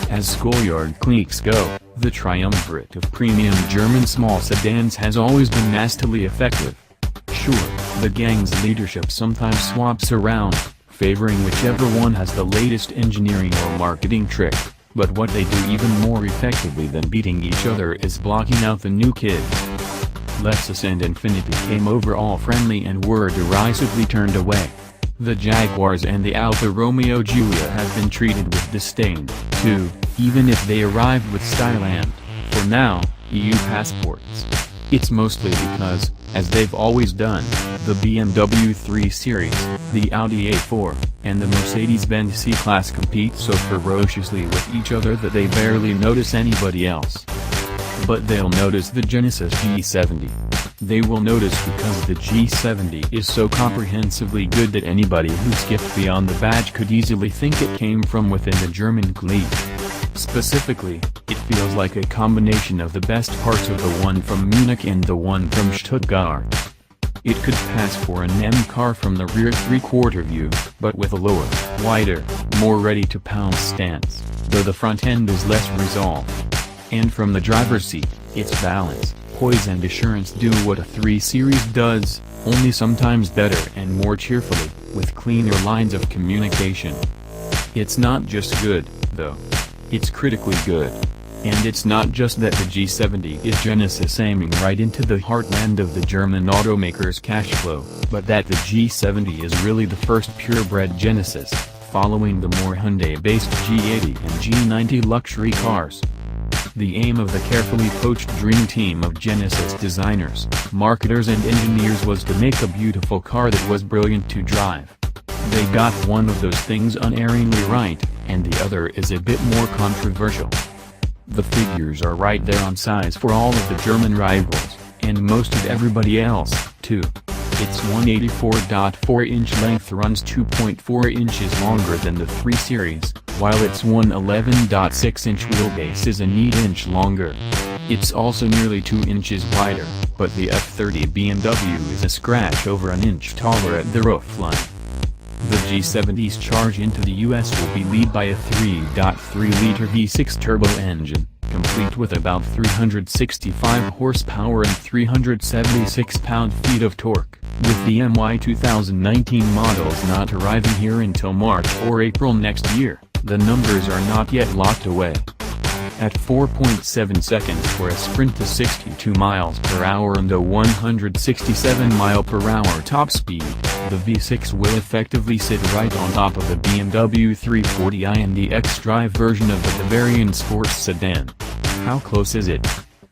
As schoolyard cliques go, the triumvirate of premium German small sedans has always been nastily effective. Sure, the gang's leadership sometimes swaps around, favoring whichever one has the latest engineering or marketing trick, but what they do even more effectively than beating each other is blocking out the new kids. Lexus and Infiniti came over all friendly and were derisively turned away. The Jaguars and the Alfa Romeo Giulia have been treated with disdain, too, even if they arrived with style and, for now, EU passports. It's mostly because, as they've always done, the BMW 3 Series, the Audi A4, and the Mercedes-Benz C-Class compete so ferociously with each other that they barely notice anybody else. But they'll notice the Genesis G70. They will notice because the G70 is so comprehensively good that anybody who skipped beyond the badge could easily think it came from within the German clique. Specifically, it feels like a combination of the best parts of the one from Munich and the one from Stuttgart. It could pass for an M car from the rear three-quarter view, but with a lower, wider, more ready-to-pounce stance, though the front end is less resolved. And from the driver's seat, its balance, poise and assurance do what a 3 Series does, only sometimes better and more cheerfully, with cleaner lines of communication. It's not just good, though. It's critically good. And it's not just that the G70 is Genesis aiming right into the heartland of the German automaker's cash flow, but that the G70 is really the first purebred Genesis, following the more Hyundai-based G80 and G90 luxury cars. The aim of the carefully coached dream team of Genesis designers, marketers and engineers was to make a beautiful car that was brilliant to drive. They got one of those things unerringly right, and the other is a bit more controversial. The figures are right there on size for all of the German rivals, and most of everybody else, too. Its 184.4-inch length runs 2.4 inches longer than the 3 Series, while its 111.6-inch wheelbase is a neat inch longer. It's also nearly 2 inches wider, but the F30 BMW is a scratch over an inch taller at the roofline. The G70's charge into the US will be led by a 3.3-liter V6 turbo engine, complete with about 365 horsepower and 376 pound-feet of torque, with the MY 2019 models not arriving here until March or April next year. The numbers are not yet locked away. At 4.7 seconds for a sprint to 62 miles per hour and a 167 mile/hour top speed, the V6 will effectively sit right on top of the BMW 340i and the X-Drive version of the Bavarian sports sedan. How close is it?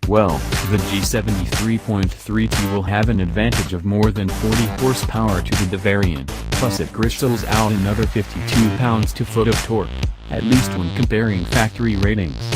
Well, the G70 3.3T will have an advantage of more than 40 horsepower to the Bavarian, plus it gristles out another 52 pounds-to-foot of torque, at least when comparing factory ratings.